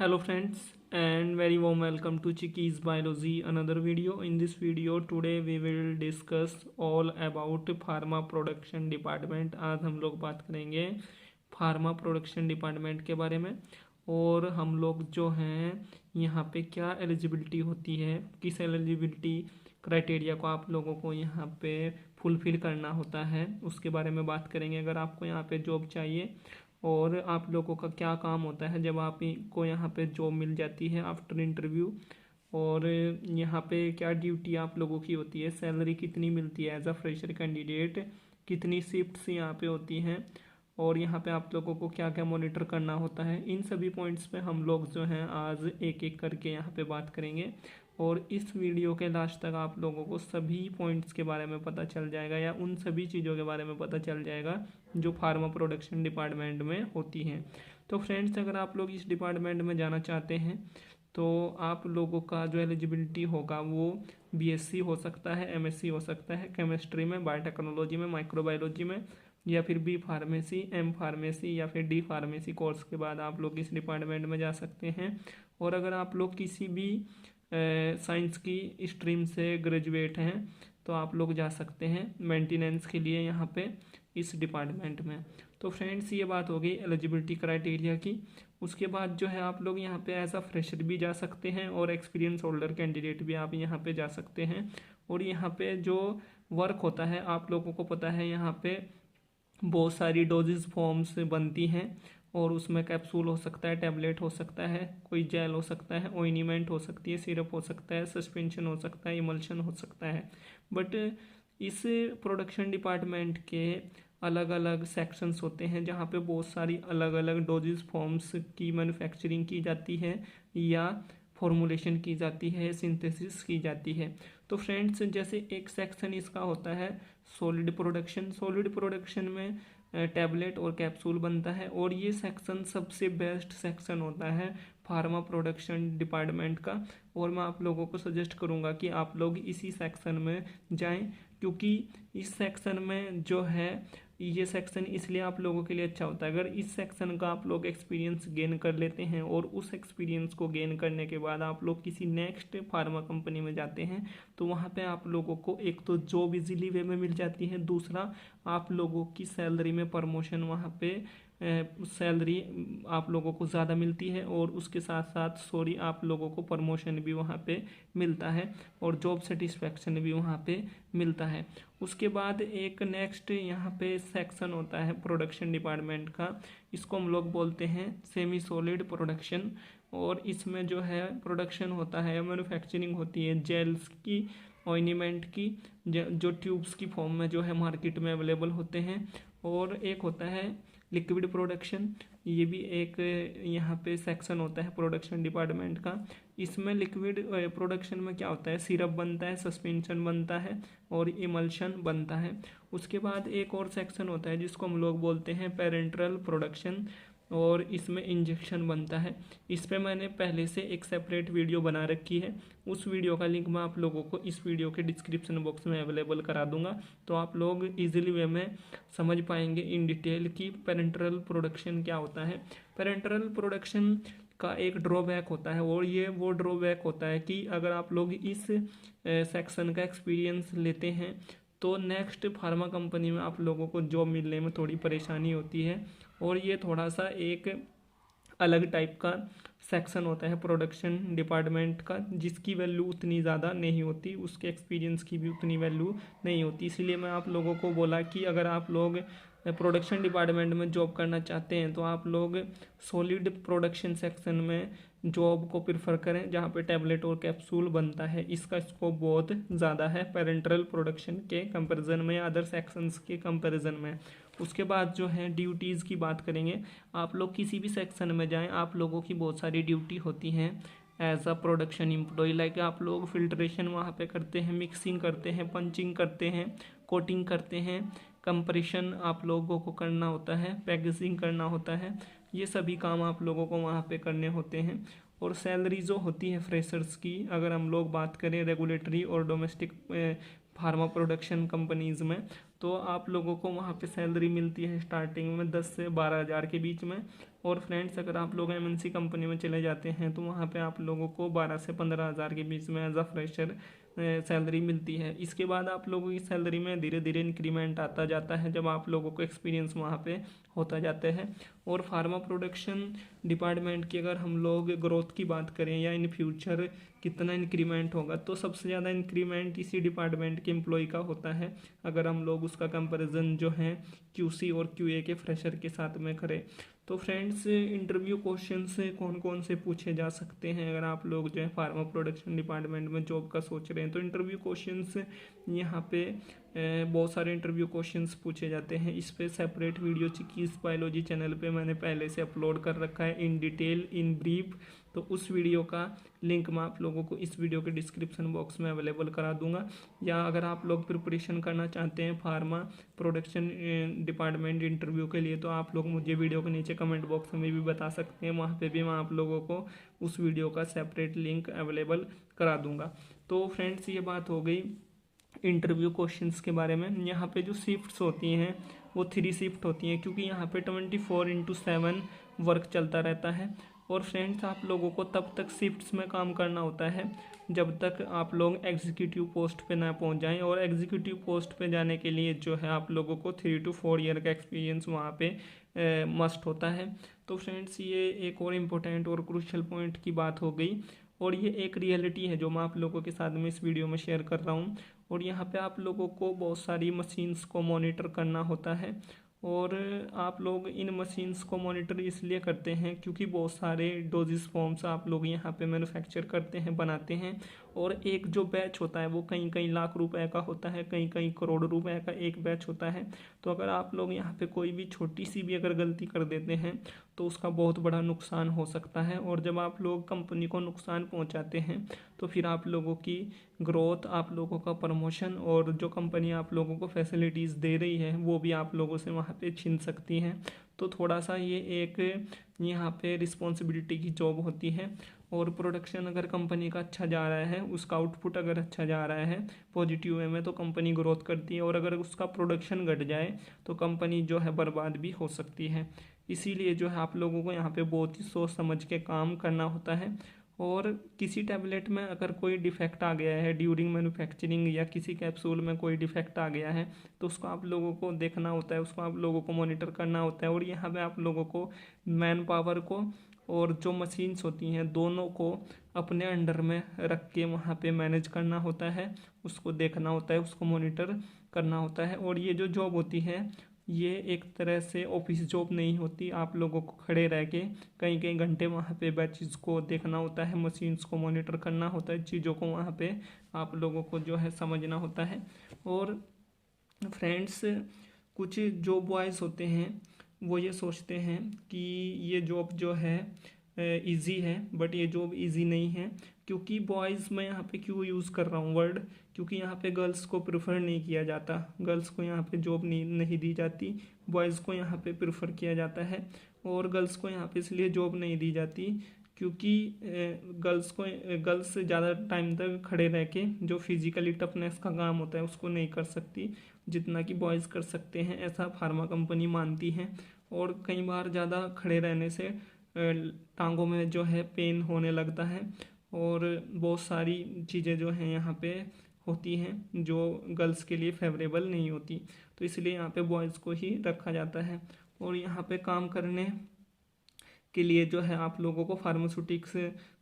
Hello friends and very warm welcome to Chicky's Biology another video. In this video today we will discuss all about pharma production department. आज हम लोग बात करेंगे pharma production department के बारे में और हम लोग जो हैं यहाँ पे क्या एलिजिबिलिटी होती है, किस एलिजिबिलिटी क्राइटेरिया को आप लोगों को यहाँ पे फुलफिल करना होता है उसके बारे में बात करेंगे। अगर आपको यहाँ पे जॉब चाहिए और आप लोगों का क्या काम होता है जब आप को यहाँ पे जॉब मिल जाती है आफ्टर इंटरव्यू, और यहाँ पे क्या ड्यूटी आप लोगों की होती है, सैलरी कितनी मिलती है एज अ फ्रेशर कैंडिडेट, कितनी शिफ्ट्स यहाँ पे होती हैं और यहाँ पे आप लोगों को क्या क्या मॉनिटर करना होता है। इन सभी पॉइंट्स पे हम लोग जो हैं आज एक एक करके यहाँ पे बात करेंगे और इस वीडियो के लास्ट तक आप लोगों को सभी पॉइंट्स के बारे में पता चल जाएगा या उन सभी चीज़ों के बारे में पता चल जाएगा जो फार्मा प्रोडक्शन डिपार्टमेंट में होती हैं। तो फ्रेंड्स, अगर आप लोग इस डिपार्टमेंट में जाना चाहते हैं तो आप लोगों का जो एलिजिबिलिटी होगा वो बीएससी हो सकता है, एमएससी हो सकता है केमिस्ट्री में, बायोटेक्नोलॉजी में, माइक्रोबायोलॉजी में, या फिर बी फार्मेसी, एम फार्मेसी या फिर डी फार्मेसी कोर्स के बाद आप लोग इस डिपार्टमेंट में जा सकते हैं। और अगर आप लोग किसी भी साइंस की स्ट्रीम से ग्रेजुएट हैं तो आप लोग जा सकते हैं मेंटेनेंस के लिए यहाँ पे इस डिपार्टमेंट में। तो फ्रेंड्स, ये बात हो गई एलिजिबिलिटी क्राइटेरिया की। उसके बाद जो है आप लोग यहाँ पे एज अ फ्रेशर भी जा सकते हैं और एक्सपीरियंस होल्डर कैंडिडेट भी आप यहाँ पे जा सकते हैं। और यहाँ पे जो वर्क होता है आप लोगों को पता है, यहाँ पे बहुत सारी डोजेज फॉर्म्स बनती हैं और उसमें कैप्सूल हो सकता है, टैबलेट हो सकता है, कोई जेल हो सकता है, ऑइनिमेंट हो सकती है, सिरप हो सकता है, सस्पेंशन हो सकता है, इमल्शन हो सकता है। बट इस प्रोडक्शन डिपार्टमेंट के अलग अलग सेक्शंस होते हैं जहाँ पे बहुत सारी अलग अलग डोजेज फॉर्म्स की मैन्युफैक्चरिंग की जाती है या फॉर्मुलेशन की जाती है, सिंथेसिस की जाती है। तो फ्रेंड्स, जैसे एक सेक्शन इसका होता है सॉलिड प्रोडक्शन। सॉलिड प्रोडक्शन में टैबलेट और कैप्सूल बनता है और ये सेक्शन सबसे बेस्ट सेक्शन होता है फार्मा प्रोडक्शन डिपार्टमेंट का। और मैं आप लोगों को सजेस्ट करूँगा कि आप लोग इसी सेक्शन में जाएं, क्योंकि इस सेक्शन में जो है ये सेक्शन इसलिए आप लोगों के लिए अच्छा होता है। अगर इस सेक्शन का आप लोग एक्सपीरियंस गेन कर लेते हैं और उस एक्सपीरियंस को गेन करने के बाद आप लोग किसी नेक्स्ट फार्मा कंपनी में जाते हैं तो वहाँ पे आप लोगों को एक तो जॉब इजीली वे में मिल जाती है, दूसरा आप लोगों की सैलरी में प्रमोशन, वहाँ पे सैलरी आप लोगों को ज़्यादा मिलती है और उसके साथ साथ आप लोगों को प्रमोशन भी वहाँ पे मिलता है और जॉब सेटिस्फैक्शन भी वहाँ पे मिलता है। उसके बाद एक नेक्स्ट यहाँ पे सेक्शन होता है प्रोडक्शन डिपार्टमेंट का, इसको हम लोग बोलते हैं सेमी सॉलिड प्रोडक्शन। और इसमें जो है प्रोडक्शन होता है, मैन्युफैक्चरिंग होती है जेल्स की, ऑइनिमेंट की, जो ट्यूब्स की फॉर्म में जो है मार्केट में अवेलेबल होते हैं। और एक होता है लिक्विड प्रोडक्शन, ये भी एक यहाँ पे सेक्शन होता है प्रोडक्शन डिपार्टमेंट का। इसमें लिक्विड प्रोडक्शन में क्या होता है, सिरप बनता है, सस्पेंशन बनता है और इमल्शन बनता है। उसके बाद एक और सेक्शन होता है जिसको हम लोग बोलते हैं पेरेंट्रल प्रोडक्शन और इसमें इंजेक्शन बनता है। इस पे मैंने पहले से एक सेपरेट वीडियो बना रखी है, उस वीडियो का लिंक मैं आप लोगों को इस वीडियो के डिस्क्रिप्शन बॉक्स में अवेलेबल करा दूंगा, तो आप लोग इजीली वे में समझ पाएंगे इन डिटेल कि पेरेंट्रल प्रोडक्शन क्या होता है। पेरेंट्रल प्रोडक्शन का एक ड्रॉबैक होता है और ये वो ड्रॉबैक होता है कि अगर आप लोग इस सेक्शन का एक्सपीरियंस लेते हैं तो नेक्स्ट फार्मा कंपनी में आप लोगों को जॉब मिलने में थोड़ी परेशानी होती है। और ये थोड़ा सा एक अलग टाइप का सेक्शन होता है प्रोडक्शन डिपार्टमेंट का, जिसकी वैल्यू उतनी ज़्यादा नहीं होती, उसके एक्सपीरियंस की भी उतनी वैल्यू नहीं होती। इसलिए मैं आप लोगों को बोला कि अगर आप लोग प्रोडक्शन डिपार्टमेंट में जॉब करना चाहते हैं तो आप लोग सॉलिड प्रोडक्शन सेक्शन में जॉब को प्रेफर करें जहाँ पे टैबलेट और कैप्सूल बनता है। इसका स्कोप बहुत ज़्यादा है पेरेंट्रल प्रोडक्शन के कंपैरिजन में, अदर सेक्शंस के कंपैरिजन में। उसके बाद जो है ड्यूटीज़ की बात करेंगे। आप लोग किसी भी सेक्शन में जाएं, आप लोगों की बहुत सारी ड्यूटी होती हैं as a production employ. Like आप लोग फिल्ट्रेशन वहाँ पे करते हैं, मिक्सिंग करते हैं, पंचिंग करते हैं, कोटिंग करते हैं, कंप्रेशन आप लोगों को करना होता है, पैकेजिंग करना होता है, ये सभी काम आप लोगों को वहाँ पे करने होते हैं। और सैलरी जो होती है फ्रेशर्स की, अगर हम लोग बात करें रेगुलेटरी और डोमेस्टिक फार्मा प्रोडक्शन कंपनीज़ में, तो आप लोगों को वहाँ पे सैलरी मिलती है स्टार्टिंग में 10 से 12 हज़ार के बीच में। और फ्रेंड्स अगर आप लोग एमएनसी कंपनी में चले जाते हैं तो वहाँ पे आप लोगों को 12 से 15 हज़ार के बीच में एज अ फ्रेशर सैलरी मिलती है। इसके बाद आप लोगों की सैलरी में धीरे धीरे इंक्रीमेंट आता जाता है जब आप लोगों को एक्सपीरियंस वहाँ पे होता जाता है। और फार्मा प्रोडक्शन डिपार्टमेंट की अगर हम लोग ग्रोथ की बात करें या इन फ्यूचर कितना इंक्रीमेंट होगा, तो सबसे ज़्यादा इंक्रीमेंट इसी डिपार्टमेंट के एम्प्लॉय का होता है अगर हम लोग उसका कंपैरिजन जो है क्यूसी और क्यूए के फ्रेशर के साथ में करें। तो फ्रेंड्स इंटरव्यू क्वेश्चन से कौन कौन से पूछे जा सकते हैं अगर आप लोग जो है फार्मा प्रोडक्शन डिपार्टमेंट में जॉब का सोच रहे हैं, तो इंटरव्यू क्वेश्चंस यहाँ पे बहुत सारे इंटरव्यू क्वेश्चंस पूछे जाते हैं। इस पे सेपरेट वीडियो चिकीज़ बायोलॉजी चैनल पे मैंने पहले से अपलोड कर रखा है इन डिटेल इन ब्रीफ, तो उस वीडियो का लिंक मैं आप लोगों को इस वीडियो के डिस्क्रिप्शन बॉक्स में अवेलेबल करा दूंगा। या अगर आप लोग प्रिपरेशन करना चाहते हैं फार्मा प्रोडक्शन डिपार्टमेंट इंटरव्यू के लिए, तो आप लोग मुझे वीडियो के नीचे कमेंट बॉक्स में भी बता सकते हैं, वहाँ पे भी मैं आप लोगों को उस वीडियो का सेपरेट लिंक अवेलेबल करा दूंगा। तो फ्रेंड्स ये बात हो गई इंटरव्यू क्वेश्चंस के बारे में। यहाँ पे जो शिफ्ट्स होती हैं वो 3 शिफ्ट होती हैं, क्योंकि यहाँ पे 24/7 वर्क चलता रहता है। और फ्रेंड्स आप लोगों को तब तक शिफ्ट्स में काम करना होता है जब तक आप लोग एग्जीक्यूटिव पोस्ट पे ना पहुँच जाएं, और एग्जीक्यूटिव पोस्ट पे जाने के लिए जो है आप लोगों को 3 to 4 ईयर का एक्सपीरियंस वहाँ पे मस्ट होता है। तो फ्रेंड्स ये एक और इम्पोर्टेंट और क्रूशियल पॉइंट की बात हो गई, और ये एक रियलिटी है जो मैं आप लोगों के साथ में इस वीडियो में शेयर कर रहा हूँ। और यहाँ पे आप लोगों को बहुत सारी मशीन्स को मॉनिटर करना होता है, और आप लोग इन मशीन्स को मॉनिटर इसलिए करते हैं क्योंकि बहुत सारे डोजेस फॉर्म्स आप लोग यहाँ पे मैन्युफैक्चर करते हैं, बनाते हैं। और एक जो बैच होता है वो कई कई लाख रुपए का होता है, कई कई करोड़ रुपए का एक बैच होता है। तो अगर आप लोग यहाँ पे कोई भी छोटी सी भी अगर गलती कर देते हैं तो उसका बहुत बड़ा नुकसान हो सकता है। और जब आप लोग कंपनी को नुकसान पहुँचाते हैं तो फिर आप लोगों की ग्रोथ, आप लोगों का प्रमोशन और जो कंपनी आप लोगों को फैसिलिटीज़ दे रही है वो भी आप लोगों से वहाँ पे छीन सकती हैं। तो थोड़ा सा ये एक यहाँ पे रिस्पॉन्सिबिलिटी की जॉब होती है। और प्रोडक्शन अगर कंपनी का अच्छा जा रहा है, उसका आउटपुट अगर अच्छा जा रहा है पॉजिटिव वे में, तो कंपनी ग्रोथ करती है। और अगर उसका प्रोडक्शन घट जाए तो कंपनी जो है बर्बाद भी हो सकती है। इसीलिए जो है आप लोगों को यहाँ पे बहुत ही सोच समझ के काम करना होता है। और किसी टैबलेट में अगर कोई डिफेक्ट आ गया है ड्यूरिंग मैन्युफैक्चरिंग, या किसी कैप्सूल में कोई डिफेक्ट आ गया है, तो उसको आप लोगों को देखना होता है, उसको आप लोगों को मॉनिटर करना होता है। और यहाँ पे आप लोगों को मैन पावर को और जो मशीन्स होती हैं दोनों को अपने अंडर में रख के वहाँ पे मैनेज करना होता है, उसको देखना होता है, उसको मॉनिटर करना होता है। और ये जो जॉब होती है ये एक तरह से ऑफिस जॉब नहीं होती, आप लोगों को खड़े रह के कई कई घंटे वहाँ पे बैचेस को देखना होता है, मशीन्स को मॉनिटर करना होता है, चीज़ों को वहाँ पे आप लोगों को जो है समझना होता है। और फ्रेंड्स कुछ जो बॉयज़ होते हैं वो ये सोचते हैं कि ये जॉब जो है इजी है, बट ये जॉब इजी नहीं है। क्योंकि बॉयज़ मैं यहाँ पे क्यों यूज़ कर रहा हूँ वर्ड, क्योंकि यहाँ पे गर्ल्स को प्रेफर नहीं किया जाता, गर्ल्स को यहाँ पे जॉब नहीं दी जाती, बॉयज़ को यहाँ पे प्रेफर किया जाता है। और गर्ल्स को यहाँ पे इसलिए जॉब नहीं दी जाती क्योंकि गर्ल्स ज़्यादा टाइम तक खड़े रह के जो फिजिकली टफनेस का काम होता है उसको नहीं कर सकती जितना कि बॉयज़ कर सकते हैं, ऐसा फार्मा कंपनी मानती है। और कई बार ज़्यादा खड़े रहने से टांगों में जो है पेन होने लगता है, और बहुत सारी चीज़ें जो हैं यहाँ पे होती हैं जो गर्ल्स के लिए फेवरेबल नहीं होती। तो इसलिए यहाँ पे बॉयज़ को ही रखा जाता है। और यहाँ पे काम करने के लिए जो है आप लोगों को फार्मास्यूटिक्स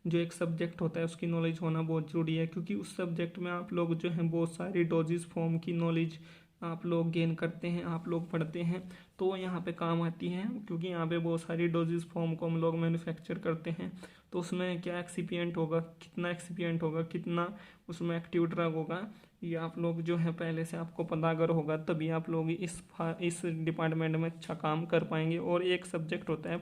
जो एक सब्जेक्ट होता है उसकी नॉलेज होना बहुत ज़रूरी है, क्योंकि उस सब्जेक्ट में आप लोग जो है बहुत सारी डोजेस फॉर्म की नॉलेज आप लोग गेन करते हैं, आप लोग पढ़ते हैं, तो यहाँ पे काम आती है। क्योंकि यहाँ पे बहुत सारी डोजेस फॉर्म को हम लोग मैन्युफैक्चर करते हैं, तो उसमें क्या एक्सिपिएंट होगा, कितना एक्सिपिएंट होगा, कितना उसमें एक्टिव ड्रग होगा, ये आप लोग जो है पहले से आपको पता अगर होगा तभी आप लोग इस डिपार्टमेंट में अच्छा काम कर पाएंगे। और एक सब्जेक्ट होता है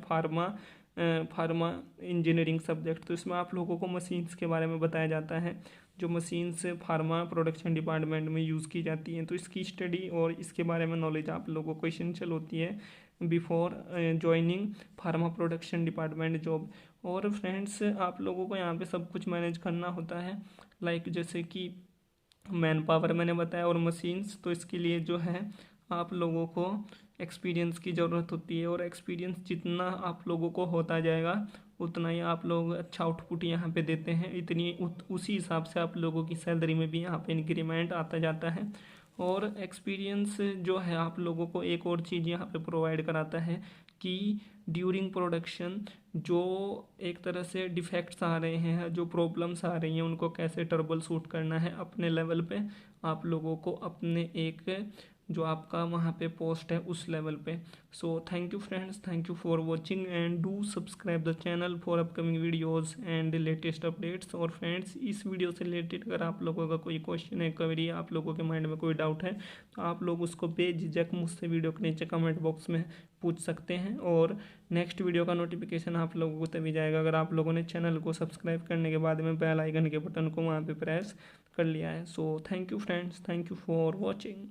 फार्मा इंजीनियरिंग सब्जेक्ट, तो इसमें आप लोगों को मशीन्स के बारे में बताया जाता है, जो मशीन्स फार्मा प्रोडक्शन डिपार्टमेंट में यूज़ की जाती हैं। तो इसकी स्टडी और इसके बारे में नॉलेज आप लोगों को एसेंशियल होती है before joining pharma production department job. और फ्रेंड्स आप लोगों को यहाँ पे सब कुछ मैनेज करना होता है, लाइक जैसे कि मैन पावर मैंने बताया और मशीन्स। तो इसके लिए जो है आप लोगों को एक्सपीरियंस की ज़रूरत होती है, और एक्सपीरियंस जितना आप लोगों को होता जाएगा उतना ही आप लोग अच्छा आउटपुट यहाँ पे देते हैं, उसी हिसाब से आप लोगों की सैलरी में भी यहाँ पे इंक्रीमेंट आता जाता है। और एक्सपीरियंस जो है आप लोगों को एक और चीज़ यहाँ पे प्रोवाइड कराता है कि ड्यूरिंग प्रोडक्शन जो एक तरह से डिफेक्ट्स आ रहे हैं, जो प्रॉब्लम्स आ रही हैं, उनको कैसे ट्रबल शूट करना है अपने लेवल पे आप लोगों को, अपने एक जो आपका वहाँ पे पोस्ट है उस लेवल पे। So thank you friends, thank you for watching and do subscribe the channel for upcoming videos and latest updates. और फ्रेंड्स, इस वीडियो से रिलेटेड अगर आप लोगों का कोई क्वेश्चन है, क्वेरी, आप लोगों के माइंड में कोई डाउट है, तो आप लोग उसको बेझिझक मुझसे वीडियो के नीचे कमेंट बॉक्स में पूछ सकते हैं। और नेक्स्ट वीडियो का नोटिफिकेशन आप लोगों को तभी जाएगा अगर आप लोगों ने चैनल को सब्सक्राइब करने के बाद में बेल आइकन के बटन को वहाँ पे प्रेस कर लिया है। So thank you friends, thank you for watching.